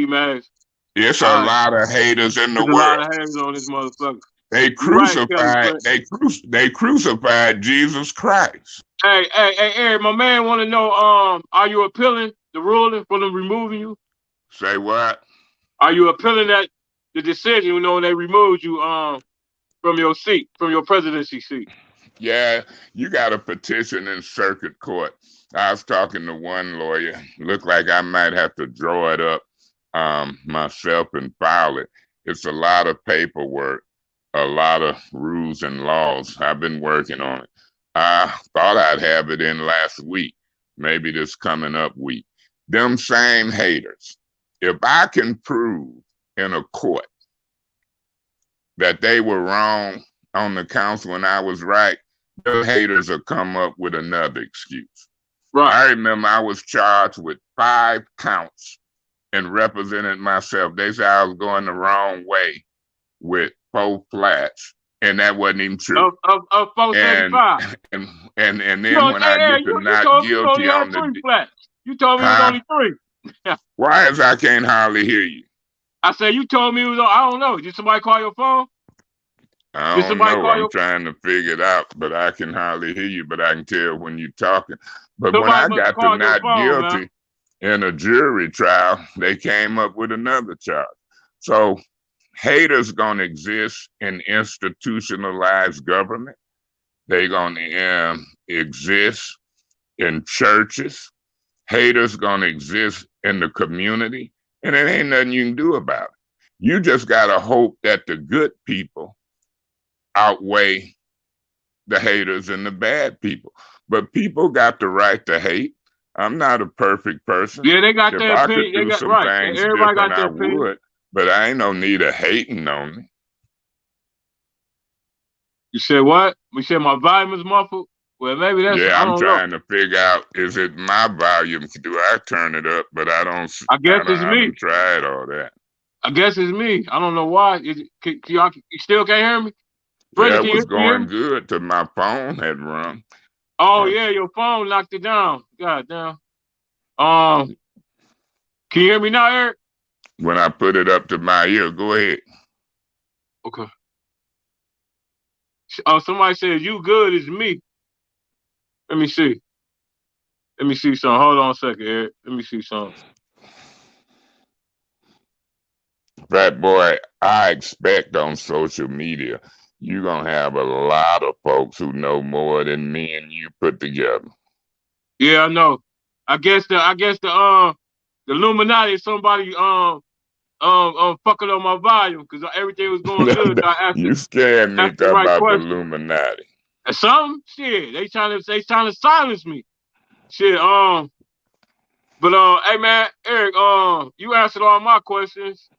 MAYS. it's a All right. lot of haters in the There's a lot world. of haters on this motherfucker. They You right, Kelly. they crucified Jesus Christ. Hey, Eric, my man want to know, are you appealing the ruling for them removing you? Say what? Are you appealing that the decision, when they removed you, from your seat, from your presidency seat? Yeah, you got a petition in circuit court. I was talking to one lawyer. Looked like I might have to draw it up myself and file it. It's a lot of paperwork, a lot of rules and laws. I've been working on it. I thought I'd have it in last week, maybe this coming up week. Them same haters. If I can prove in a court that they were wrong on the council and I was right, the haters will come up with another excuse. Right. I remember I was charged with 5 counts and represented myself. They said I was going the wrong way with 4 flats, and that wasn't even true. Of 475. And then when I get to not guilty on the 3 flats. You told me it was only 3. Why is I can't hardly hear you? I said you told me it was. I don't know. Did somebody call your phone? I don't know. I'm trying to figure it out, but I can hardly hear you. But I can tell when you're talking. But when I got to not guilty in a jury trial, they came up with another charge. So haters gonna exist in institutionalized government. They gonna exist in churches. Haters gonna exist in the community, and it ain't nothing you can do about it. You just gotta hope that the good people outweigh the haters and the bad people. But people got the right to hate. I'm not a perfect person. Yeah, they got if their opinion. They got right. Everybody got their opinion. Would, but I ain't no need of hating on me. You said what? We said my volume is muffled. Well, maybe that's. Yeah, I'm trying to figure out, is it my volume? Do I turn it up? But I don't. I guess it's me. I haven't tried all that. I guess it's me. I don't know why. You still can't hear me? Yeah, it was going good till my phone had rung. Oh yeah, your phone knocked it down. God damn. Can you hear me now, Eric? When I put it up to my ear, go ahead. Okay. Oh, somebody said you good is me. Let me see. Let me see something. Hold on a second, Eric. Let me see something. Fat boy, I expect on social media you're gonna have a lot of folks who know more than me and you put together. Yeah, I know. I guess the Illuminati is somebody fucking on my volume because everything was going good. You scared me about the Illuminati. Something shit. They trying to silence me. Shit. But hey man, Eric, you answered all my questions,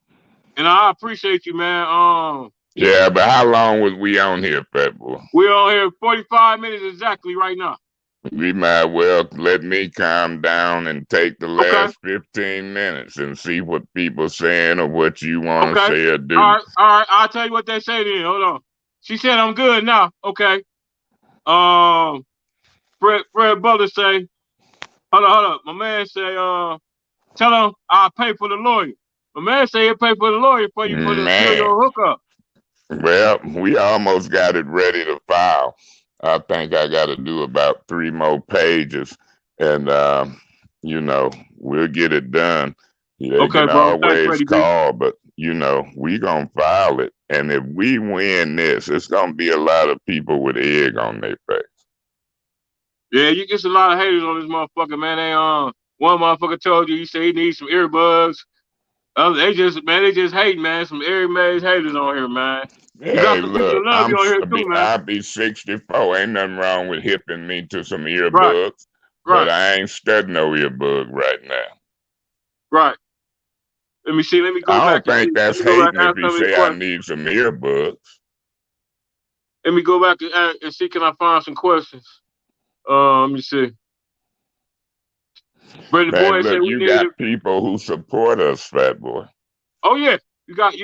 and I appreciate you, man. Yeah, but how long was we on here, Fat Boy? We're on here 45 minutes exactly right now. We might well let me calm down and take the last 15 minutes and see what people saying or what you want to say or do. All right. I'll tell you what they say then. Hold on. She said I'm good now. Okay. Fred Butler say, hold up. My man say, tell him I'll pay for the lawyer. My man say he'll pay for the lawyer for you for the your hookup. Well, we almost got it ready to file. I think I got to do about 3 more pages, and we'll get it done. They can always call, but we gonna file it, and if we win this, it's gonna be a lot of people with egg on their face. Yeah, you get a lot of haters on this motherfucker, man. One motherfucker told you, he said he needs some earbuds. They just hate, man. Some Airy Mays haters on here, man. You got Hey, some people look, that love you on here too, man. I'll be 64. Ain't nothing wrong with hipping me to some Right, earbuds, but right, I ain't studying no earbud right now. right. Let me see. Let me go I back don't and see. think Let that's me go back hating and if answer you some of these say I questions. need some earbuds. Let me go back and see. Can I find some questions? Let me see. Brother Man, Boy look, said we you need got to. people who support us, fat boy. Oh yeah, we got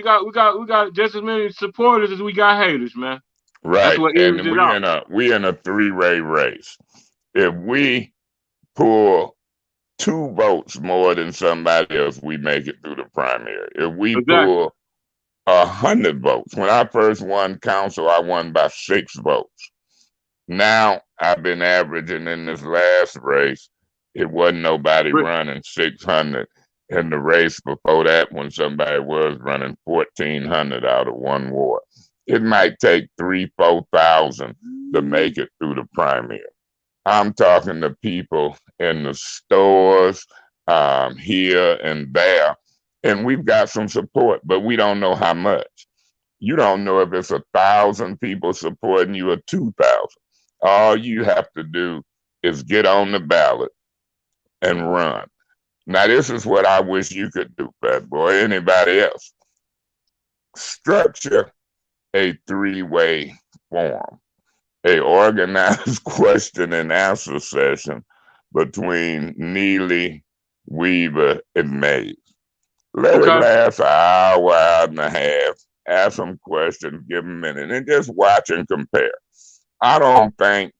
just as many supporters as we got haters, man. That's Right. what evens And it out. we in a three-way race. If we pull 2 votes more than somebody else, we make it through the primary. If we Exactly. pull 100 votes, when I first won council, I won by 6 votes. Now I've been averaging in this last race. It wasn't nobody running 600. In the race before that, when somebody was running 1,400 out of one ward, it might take 3,000-4,000 to make it through the primary. I'm talking to people in the stores, here and there, and we've got some support, but we don't know how much. You don't know if it's 1,000 people supporting you or 2,000. All you have to do is get on the ballot and run. Now, this is what I wish you could do, Fat Boy, anybody else. Structure a 3-way form, a organized question and answer session between Neely, Weaver, and MAYS. Let it Okay. last an hour, hour and a half. Ask them questions, give them a minute, and just watch and compare. I don't think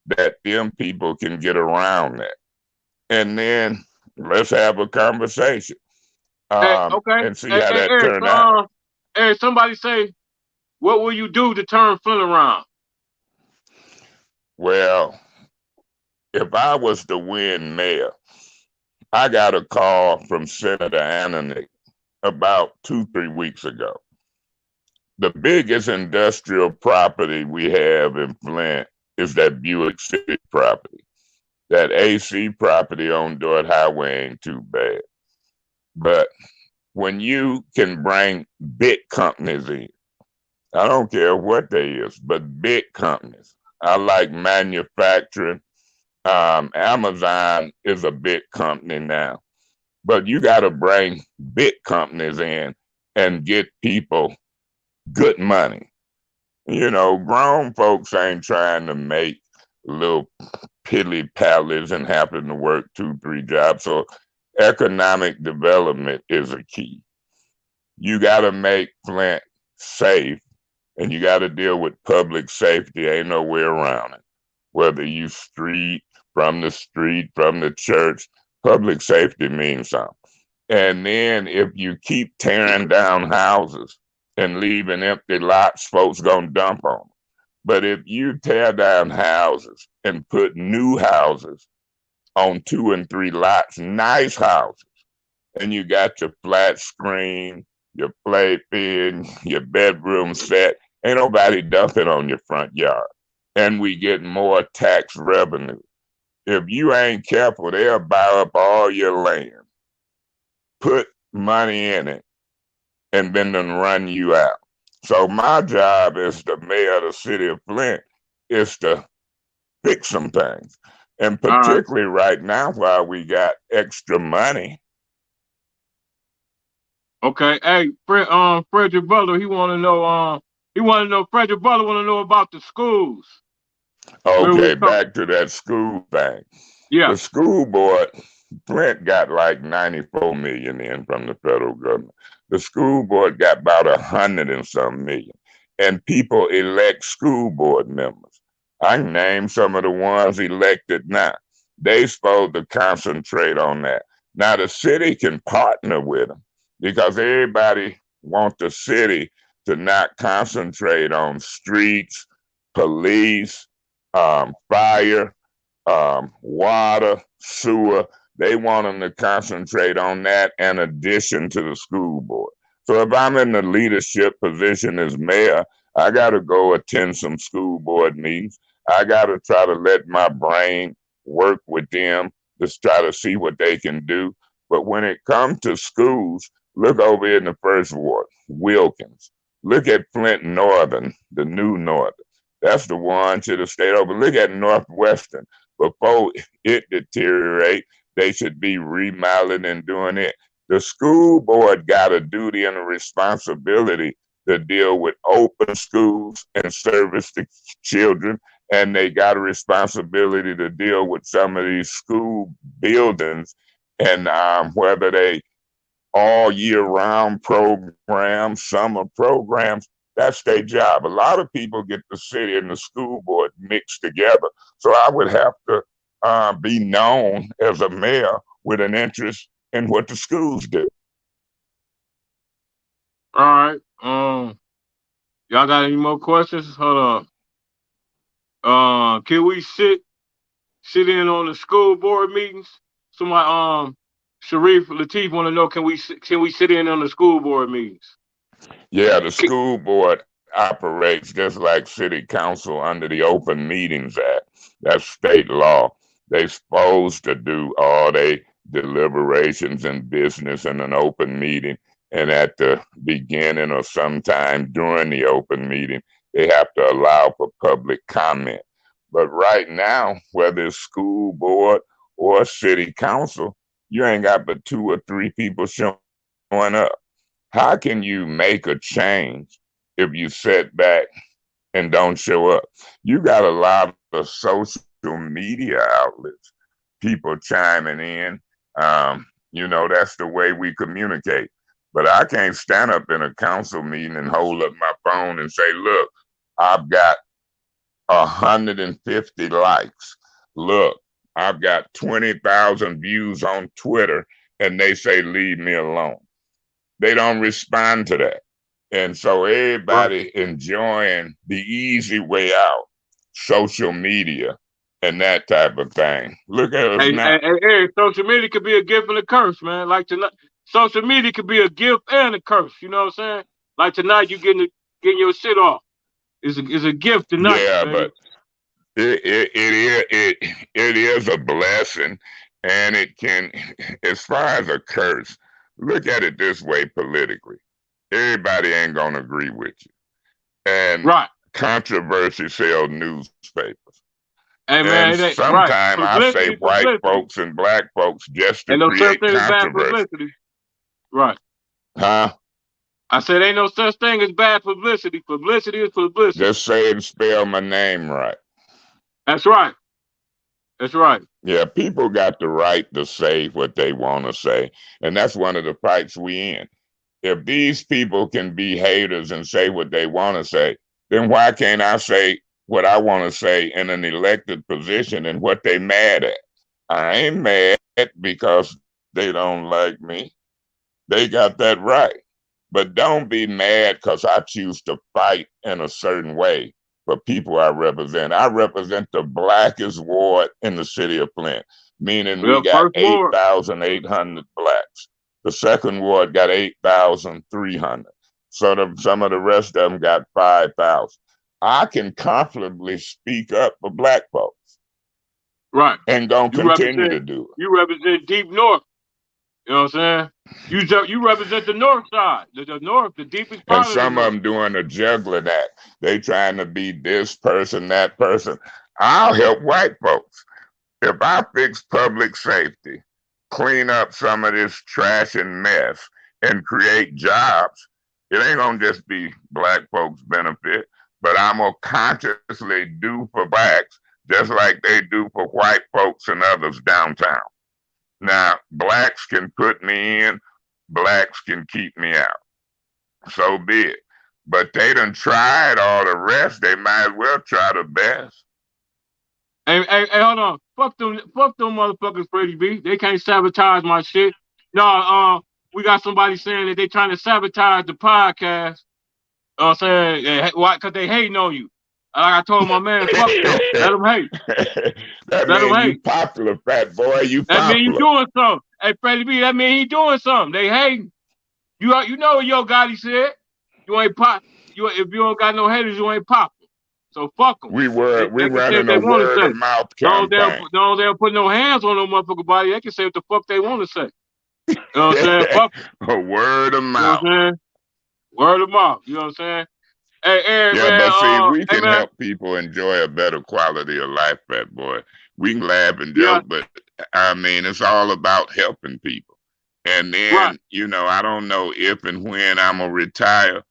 that them people can get around that. And then let's have a conversation, Hey, okay. and see Hey, how hey, that Eric. turn out. Hey, somebody say, what will you do to turn Flint around? Well, if I was to win mayor, I got a call from Senator Ananick about 2-3 weeks ago. The biggest industrial property we have in Flint is that Buick City property. That AC property on Dordt Highway ain't too bad. But when you can bring big companies in, I don't care what they is, but big companies. I like manufacturing. Amazon is a big company now, but you got to bring big companies in and get people good money. You know, grown folks ain't trying to make little piddly pallets and happen to work 2-3 jobs. So economic development is a key. You got to make Flint safe, and you got to deal with public safety. Ain't no way around it. Whether you from the church, public safety means something. And then if you keep tearing down houses and leaving empty lots, folks gonna dump on them. But if you tear down houses and put new houses on 2 and 3 lots, nice houses, and you got your flat screen, your playpen, your bedroom set, ain't nobody dumping on your front yard. And we get more tax revenue. If you ain't careful, they'll buy up all your land, put money in it, and then run you out. So my job as the mayor of the city of Flint is to fix some things. And All right. particularly right now, while we got extra money. Okay. Hey, Frederick Butler, Frederick Butler want to know about the schools. Okay, back to that school thing. Yeah. The school board, Flint got like 94 million in from the federal government. The school board got about 100 and some million. And people elect school board members. I can name some of the ones elected now. They supposed to concentrate on that. Now the city can partner with them because everybody wants the city to not concentrate on streets, police, fire, water, sewer. They want them to concentrate on that in addition to the school board. So if I'm in the leadership position as mayor, I got to go attend some school board meetings. I got to try to let my brain work with them to try to see what they can do. But when it comes to schools, look over in the first ward, Wilkins. Look at Flint Northern, the new Northern. That's the one should have stayed over. Look at Northwestern. Before it deteriorate, they should be remodeling and doing it. The school board got a duty and a responsibility to deal with open schools and service the children, and they got a responsibility to deal with some of these school buildings and whether they all year round programs, summer programs, that's their job. A lot of people get the city and the school board mixed together. So I would have to be known as a mayor with an interest in what the schools do. All right. Y'all got any more questions? Hold on. Can we sit in on the school board meetings? Somebody, Sharif Latif want to know, can we sit in on the school board meetings? Yeah, the school board operates just like city council under the Open Meetings Act. That's state law. They're supposed to do all their deliberations and business in an open meeting. And at the beginning or sometime during the open meeting, they have to allow for public comment. But right now, whether it's school board or city council, you ain't got but 2 or 3 people showing up. How can you make a change if you sit back and don't show up? You got a lot of social media outlets, people chiming in. That's the way we communicate. But I can't stand up in a council meeting and hold up my phone and say, look, I've got 150 likes. Look, I've got 20,000 views on Twitter, and they say, leave me alone. They don't respond to that. And so everybody enjoying the easy way out, social media and that type of thing. Look at us now. Hey, social media could be a gift and a curse, man. Like tonight, social media could be a gift and a curse. You know what I'm saying? Like tonight, you getting your shit off. It's a gift tonight. Yeah, man. But it is a blessing, and it can, as far as a curse, look at it this way politically. Everybody ain't gonna agree with you. And controversy sells newspapers. Hey, man, and sometimes I say white folks and black folks just to create controversy. Right. Huh? I said ain't no such thing as bad publicity. Publicity is publicity. Just say and spell my name right. That's right. That's right. Yeah, people got the right to say what they want to say. And that's one of the fights we in. If these people can be haters and say what they want to say, then why can't I say what I want to say in an elected position and what they mad at? I ain't mad because they don't like me. They got that right. But don't be mad because I choose to fight in a certain way for people I represent. I represent the blackest ward in the city of Flint, meaning we got 8,800 blacks. The second ward got 8,300. So some of the rest of them got 5,000. I can comfortably speak up for black folks. Right. And gonna continue to do it. You represent deep north. You know what I'm saying? You represent the north side, the north, the deepest part. And some of them doing a juggling act. They trying to be this person, that person. I'll help white folks. If I fix public safety, clean up some of this trash and mess, and create jobs, it ain't gonna just be black folks' benefit, but I'm gonna consciously do for blacks just like they do for white folks and others downtown. Now, blacks can put me in, blacks can keep me out. So be it. But they done tried all the rest. They might as well try the best. Hey, hold on. Fuck them motherfuckers, Freddie B. They can't sabotage my shit. No, we got somebody saying that they trying to sabotage the podcast. Saying why? Because they hating on you. Like I told my man, fuck them. Let them hate. That means you popular, fat boy. You popular. That mean you doing something. Hey, Freddie B, that mean he doing something. They hating. You know what Yo Gotti said? You ain't pop. If you don't got no haters, you ain't popular. So fuck them. We They can say what running they a want to word say. of mouth Don't campaign. they'll put no hands on no motherfucker body. They can say what the fuck they want to say. You know what I'm saying? Fuck them. A word of You know mouth. what I'm saying? Word of mouth. You know what I'm saying? Hey, Eric, Yeah, man. but see, we Hey, can man. help people enjoy a better quality of life, fat boy. We can laugh and Yeah. joke, but I mean, it's all about helping people. And then, Right. I don't know if and when I'm going to retire,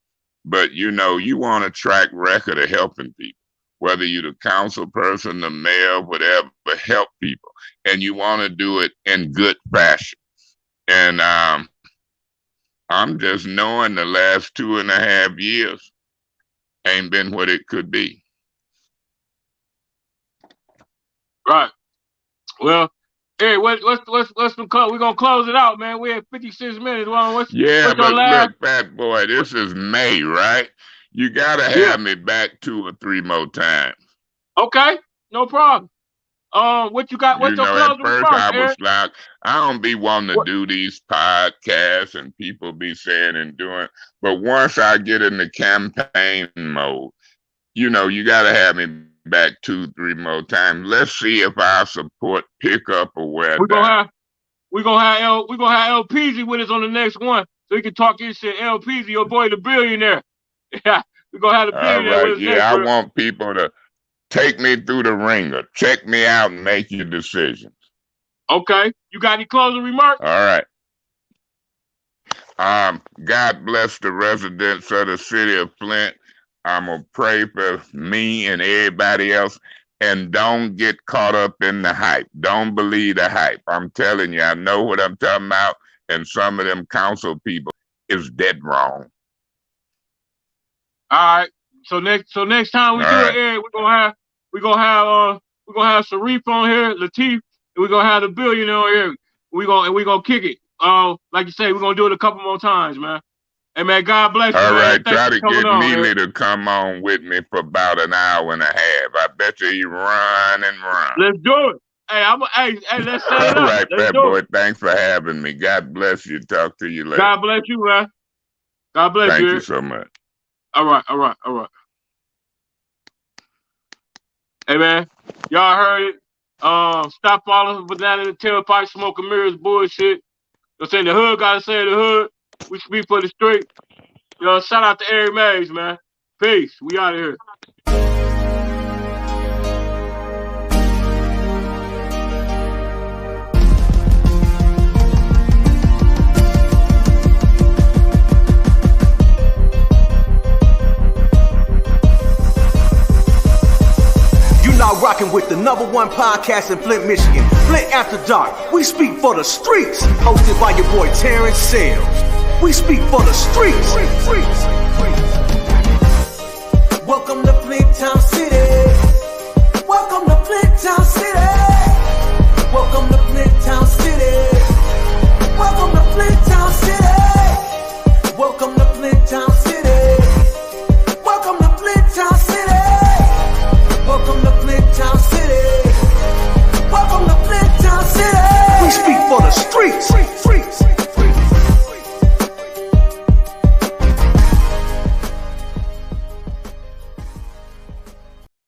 but, you want a track record of helping people. Whether you're the council person, the mayor, whatever, help people. And you want to do it in good fashion. And I'm just knowing the last 2.5 years ain't been what it could be. Right. Well, hey, we're gonna close it out, man. We're at 56 minutes. What's your But last? look, fat boy, this is May, right? You gotta have me back 2 or 3 more times. Okay, no problem. What you got? What's your At closing first remarks, I was Eric? like, I don't be wanting to do these podcasts and people be saying and doing. But once I get in the campaign mode, you gotta have me back 2, 3 more times. Let's see if our support pick up or wear down. We're gonna have LPZ with us on the next one, so he can talk his shit. LPZ, your boy, the billionaire. Yeah, we're gonna have the billionaire with us next. I want people to take me through the ringer, check me out, and make your decisions. Okay, you got any closing remarks? All right. God bless the residents of the city of Flint. I'm gonna pray for me and everybody else. And don't get caught up in the hype. Don't believe the hype. I'm telling you, I know what I'm talking about. And some of them council people is dead wrong. All right. So next time we do it, Eric, we're gonna have Sharif on here, Latif, and we're gonna have the billionaire on here. We're gonna kick it. Like you say, we're gonna do it a couple more times, man. Hey man, God bless you, man. All right, try to get Mealy to come on with me for about an hour and a half. I bet you he run and run. Let's do it. Hey, let's set it up. All right, fat boy, thanks for having me. God bless you. Talk to you later. God bless you, man. God bless you. Thank you so much. All right. Hey man, y'all heard it. Stop following banana in the tailpipe, smoking mirrors, bullshit. I'm saying the hood gotta say the hood. We speak for the street. Shout out to Eric MAYS, man. Peace. We out of here. Now rocking with the #1 podcast in Flint, Michigan. Flint After Dark. We speak for the streets. Hosted by your boy Terrence Sales. We speak for the streets. Welcome to Flint Town City. Welcome to Flint Town City. Welcome to Flint Town City. Welcome to Flint Town City. Welcome to Flint Town City. Welcome to Flint Town City. Welcome to Flint Town City. Welcome to Flint Town City. We speak for the streets.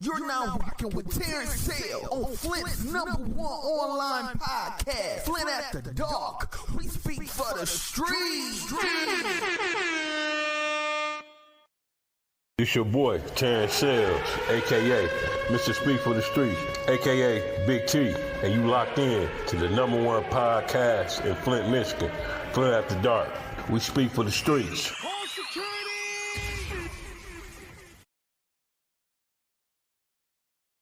You're now rocking with Terrence Sale on Flint's #1 online podcast, Flint After Dark. We speak for the streets. It's your boy, Terrence Sales, a.k.a. Mr. Speak for the Streets, a.k.a. Big T, and you locked in to the #1 podcast in Flint, Michigan, Flint After Dark. We speak for the streets.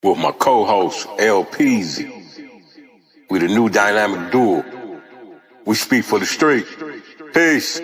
With my co-host, LPZ. We the new dynamic duo. We speak for the street. Peace.